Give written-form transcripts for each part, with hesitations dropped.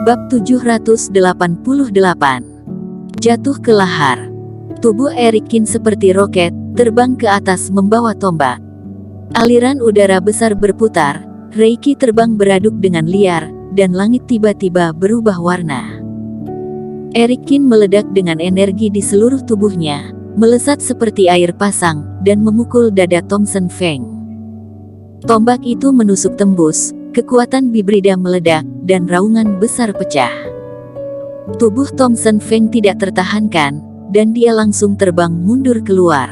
Bab 788. Jatuh ke lahar. Tubuh Erikin seperti roket, terbang ke atas membawa tombak. Aliran udara besar berputar, Reiki terbang beraduk dengan liar, dan langit tiba-tiba berubah warna. Erikin meledak dengan energi di seluruh tubuhnya, melesat seperti air pasang, dan memukul dada Thompson Feng. Tombak itu menusuk tembus, kekuatan bibrida meledak, dan raungan besar pecah. Tubuh Thompson Feng tidak tertahankan, dan dia langsung terbang mundur keluar.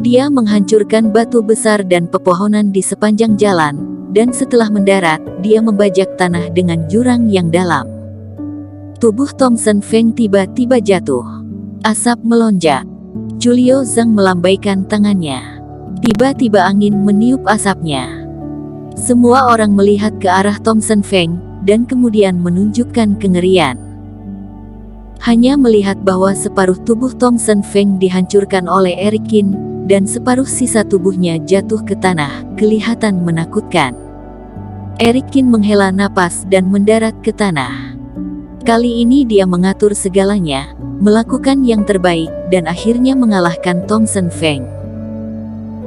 Dia menghancurkan batu besar dan pepohonan di sepanjang jalan, dan setelah mendarat, dia membajak tanah dengan jurang yang dalam. Tubuh Thompson Feng tiba-tiba jatuh. Asap melonjak. Julio Zhang melambaikan tangannya. Tiba-tiba angin meniup asapnya. Semua orang melihat ke arah Thompson Feng, dan kemudian menunjukkan kengerian. Hanya melihat bahwa separuh tubuh Thompson Feng dihancurkan oleh Erikin, dan separuh sisa tubuhnya jatuh ke tanah, kelihatan menakutkan. Erikin menghela napas dan mendarat ke tanah. Kali ini dia mengatur segalanya, melakukan yang terbaik, dan akhirnya mengalahkan Thompson Feng.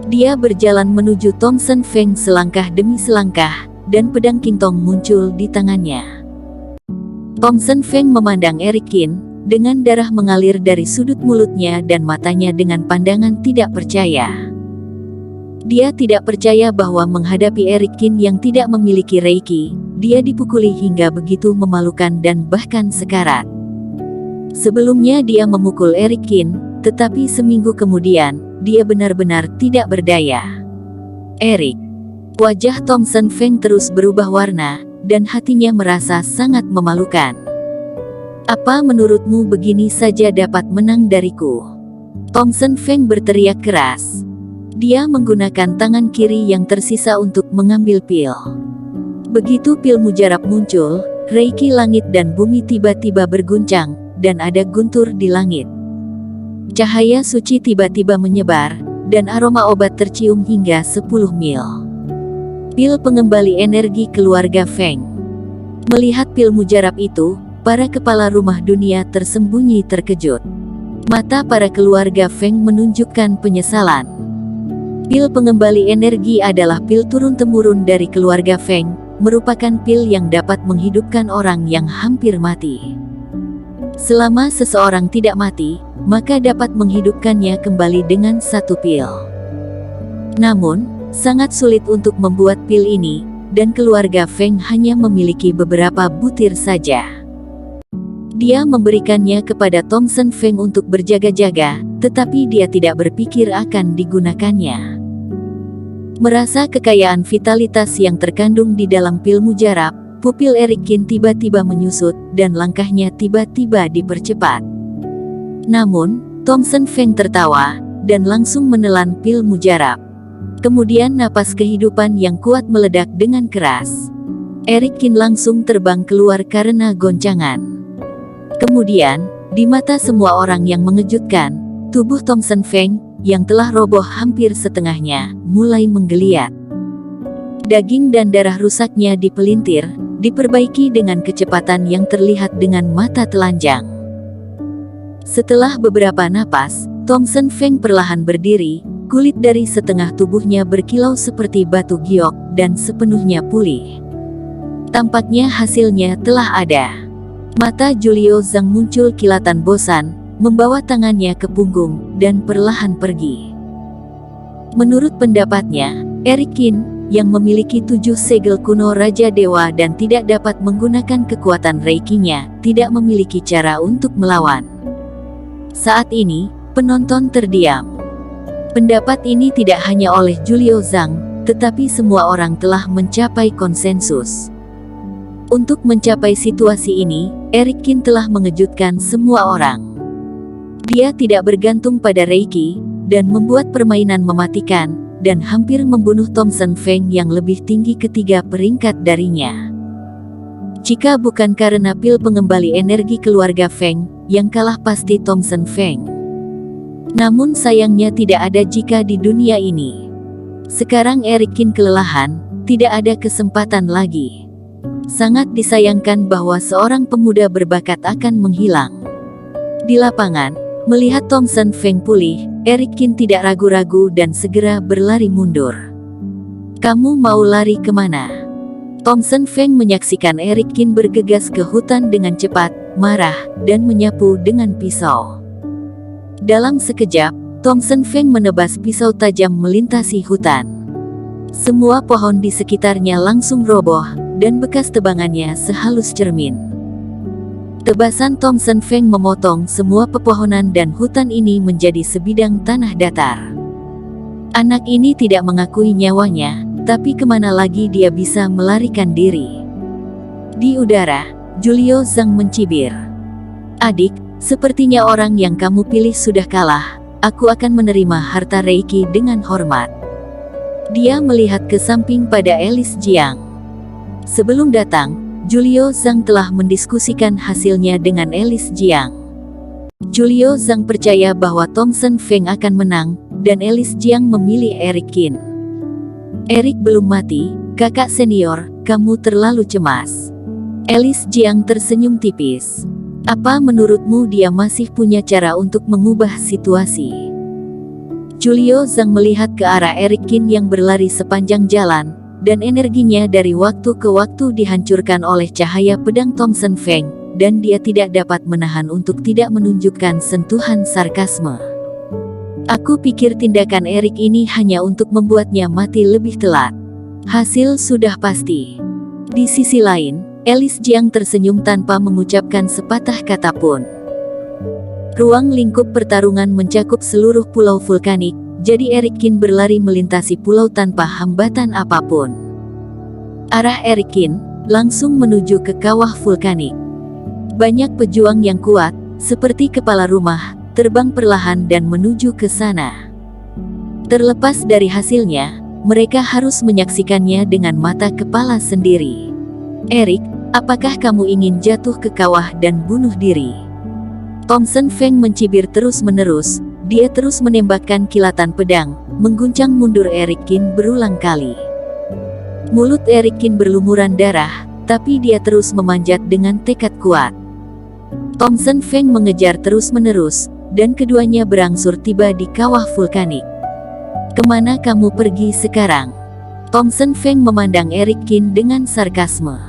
Dia berjalan menuju Thompson Feng selangkah demi selangkah, dan pedang Qingtong muncul di tangannya. Thompson Feng memandang Erikin, dengan darah mengalir dari sudut mulutnya dan matanya dengan pandangan tidak percaya. Dia tidak percaya bahwa menghadapi Erikin yang tidak memiliki Reiki, dia dipukuli hingga begitu memalukan dan bahkan sekarat. Sebelumnya dia memukul Erikin, tetapi seminggu kemudian, dia benar-benar tidak berdaya. Erik. Wajah Thompson Feng terus berubah warna, dan hatinya merasa sangat memalukan. Apa menurutmu begini saja dapat menang dariku? Thompson Feng berteriak keras. Dia menggunakan tangan kiri yang tersisa untuk mengambil pil. Begitu pil mujarab muncul, Reiki langit dan bumi tiba-tiba berguncang, dan ada guntur di langit. Cahaya suci tiba-tiba menyebar, dan aroma obat tercium hingga 10 mil. Pil pengembali energi keluarga Feng. Melihat pil mujarab itu, para kepala rumah dunia tersembunyi terkejut. Mata para keluarga Feng menunjukkan penyesalan. Pil pengembali energi adalah pil turun-temurun dari keluarga Feng, merupakan pil yang dapat menghidupkan orang yang hampir mati. Selama seseorang tidak mati, maka dapat menghidupkannya kembali dengan satu pil. Namun, sangat sulit untuk membuat pil ini, dan keluarga Feng hanya memiliki beberapa butir saja. Dia memberikannya kepada Thompson Feng untuk berjaga-jaga, tetapi dia tidak berpikir akan digunakannya. Merasa kekayaan vitalitas yang terkandung di dalam pil mujarab, pupil Erikin tiba-tiba menyusut, dan langkahnya tiba-tiba dipercepat. Namun, Thompson Feng tertawa, dan langsung menelan pil mujarab. Kemudian napas kehidupan yang kuat meledak dengan keras. Erikin langsung terbang keluar karena goncangan. Kemudian, di mata semua orang yang mengejutkan, tubuh Thompson Feng, yang telah roboh hampir setengahnya, mulai menggeliat. Daging dan darah rusaknya dipelintir, diperbaiki dengan kecepatan yang terlihat dengan mata telanjang. Setelah beberapa napas, Thompson Feng perlahan berdiri, kulit dari setengah tubuhnya berkilau seperti batu giok, dan sepenuhnya pulih. Tampaknya hasilnya telah ada. Mata Julio Zhang muncul kilatan bosan, membawa tangannya ke punggung, dan perlahan pergi. Menurut pendapatnya, Erikin, yang memiliki 7 segel kuno Raja Dewa dan tidak dapat menggunakan kekuatan Reikinya, tidak memiliki cara untuk melawan. Saat ini, penonton terdiam. Pendapat ini tidak hanya oleh Julio Zhang, tetapi semua orang telah mencapai konsensus. Untuk mencapai situasi ini, Erikin telah mengejutkan semua orang. Dia tidak bergantung pada Reiki, dan membuat permainan mematikan, dan hampir membunuh Thompson Feng yang lebih tinggi ketiga peringkat darinya. Jika bukan karena pil pengembali energi keluarga Feng, yang kalah pasti Thompson Feng. Namun sayangnya tidak ada jika di dunia ini. Sekarang Erikin kelelahan, tidak ada kesempatan lagi. Sangat disayangkan bahwa seorang pemuda berbakat akan menghilang. Di lapangan, melihat Thompson Feng pulih, Eric Kin tidak ragu-ragu dan segera berlari mundur. "Kamu mau lari kemana?" Thompson Feng menyaksikan Eric Kin bergegas ke hutan dengan cepat, marah, dan menyapu dengan pisau. Dalam sekejap, Thompson Feng menebas pisau tajam melintasi hutan. Semua pohon di sekitarnya langsung roboh, dan bekas tebangannya sehalus cermin. Tebasan Thompson Feng memotong semua pepohonan dan hutan ini menjadi sebidang tanah datar. Anak ini tidak mengakui nyawanya, tapi kemana lagi dia bisa melarikan diri? Di udara, Julio Zhang mencibir. "Adik, sepertinya orang yang kamu pilih sudah kalah. Aku akan menerima harta Reiki dengan hormat." Dia melihat ke samping pada Alice Jiang. Sebelum datang, Julio Zhang telah mendiskusikan hasilnya dengan Alice Jiang. Julio Zhang percaya bahwa Thompson Feng akan menang, dan Alice Jiang memilih Eric Kin. "Eric belum mati, kakak senior, kamu terlalu cemas." Alice Jiang tersenyum tipis. "Apa menurutmu dia masih punya cara untuk mengubah situasi?" Julio Zhang melihat ke arah Eric Kin yang berlari sepanjang jalan, dan energinya dari waktu ke waktu dihancurkan oleh cahaya pedang Thompson Feng, dan dia tidak dapat menahan untuk tidak menunjukkan sentuhan sarkasme. "Aku pikir tindakan Eric ini hanya untuk membuatnya mati lebih telat. Hasil sudah pasti." Di sisi lain, Alice Jiang tersenyum tanpa mengucapkan sepatah kata pun. Ruang lingkup pertarungan mencakup seluruh pulau vulkanik, jadi Eric Kin berlari melintasi pulau tanpa hambatan apapun. Arah Eric Kin langsung menuju ke kawah vulkanik. Banyak pejuang yang kuat, seperti kepala rumah, terbang perlahan dan menuju ke sana. Terlepas dari hasilnya, mereka harus menyaksikannya dengan mata kepala sendiri. "Eric, apakah kamu ingin jatuh ke kawah dan bunuh diri?" Thompson Feng mencibir terus-menerus. Dia terus menembakkan kilatan pedang, mengguncang mundur Eric Kin berulang kali. Mulut Eric Kin berlumuran darah, tapi dia terus memanjat dengan tekad kuat. Thompson Feng mengejar terus-menerus, dan keduanya berangsur tiba di kawah vulkanik. "Kemana kamu pergi sekarang?" Thompson Feng memandang Eric Kin dengan sarkasme.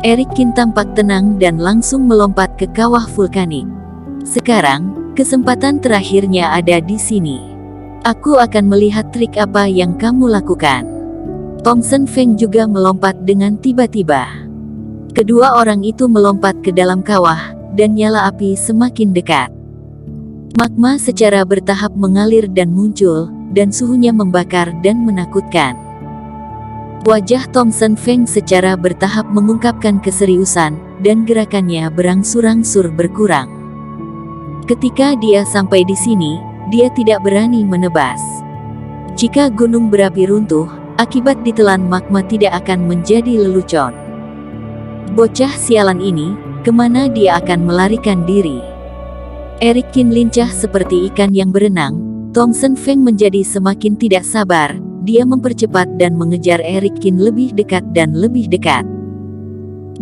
Eric Kin tampak tenang dan langsung melompat ke kawah vulkanik. "Sekarang, kesempatan terakhirnya ada di sini. Aku akan melihat trik apa yang kamu lakukan." Thompson Feng juga melompat dengan tiba-tiba. Kedua orang itu melompat ke dalam kawah, dan nyala api semakin dekat. Magma secara bertahap mengalir dan muncul, dan suhunya membakar dan menakutkan. Wajah Thompson Feng secara bertahap mengungkapkan keseriusan, dan gerakannya berangsur-angsur berkurang. Ketika dia sampai di sini, dia tidak berani menebas. Jika gunung berapi runtuh, akibat ditelan magma tidak akan menjadi lelucon. Bocah sialan ini, kemana dia akan melarikan diri? Eric Kin lincah seperti ikan yang berenang. Thompson Feng menjadi semakin tidak sabar. Dia mempercepat dan mengejar Eric Kin lebih dekat dan lebih dekat.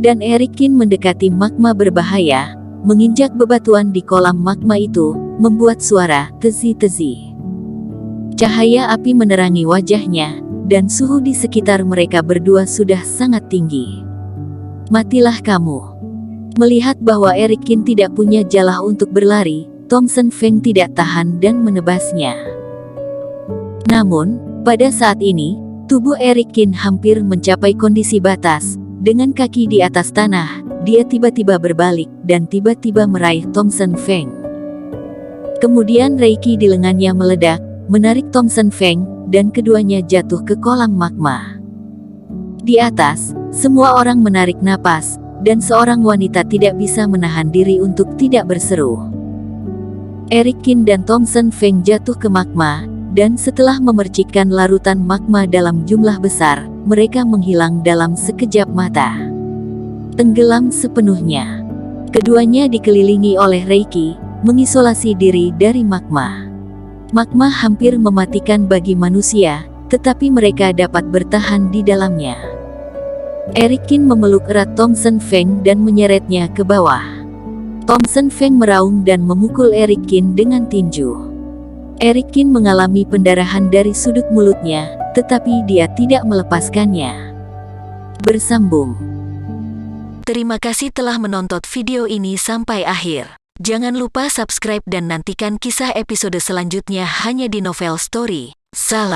Dan Eric Kin mendekati magma berbahaya. Menginjak bebatuan di kolam magma itu, membuat suara tezi-tezi. Cahaya api menerangi wajahnya, dan suhu di sekitar mereka berdua sudah sangat tinggi. "Matilah kamu." Melihat bahwa Eric Kin tidak punya jala untuk berlari, Thompson Feng tidak tahan dan menebasnya. Namun, pada saat ini, tubuh Eric Kin hampir mencapai kondisi batas. Dengan kaki di atas tanah, dia tiba-tiba berbalik, dan tiba-tiba meraih Thompson Feng. Kemudian Reiki di lengannya meledak, menarik Thompson Feng, dan keduanya jatuh ke kolam magma. Di atas, semua orang menarik napas, dan seorang wanita tidak bisa menahan diri untuk tidak berseru. Eric Kin dan Thompson Feng jatuh ke magma, dan setelah memercikkan larutan magma dalam jumlah besar, mereka menghilang dalam sekejap mata. Tenggelam sepenuhnya. Keduanya dikelilingi oleh Reiki, mengisolasi diri dari magma. Magma hampir mematikan bagi manusia, tetapi mereka dapat bertahan di dalamnya. Erikin memeluk erat Thompson Feng dan menyeretnya ke bawah. Thompson Feng meraung dan memukul Erikin dengan tinju. Erikin mengalami pendarahan dari sudut mulutnya, tetapi dia tidak melepaskannya. Bersambung. Terima kasih telah menonton video ini sampai akhir. Jangan lupa subscribe dan nantikan kisah episode selanjutnya hanya di Novel Story. Salam.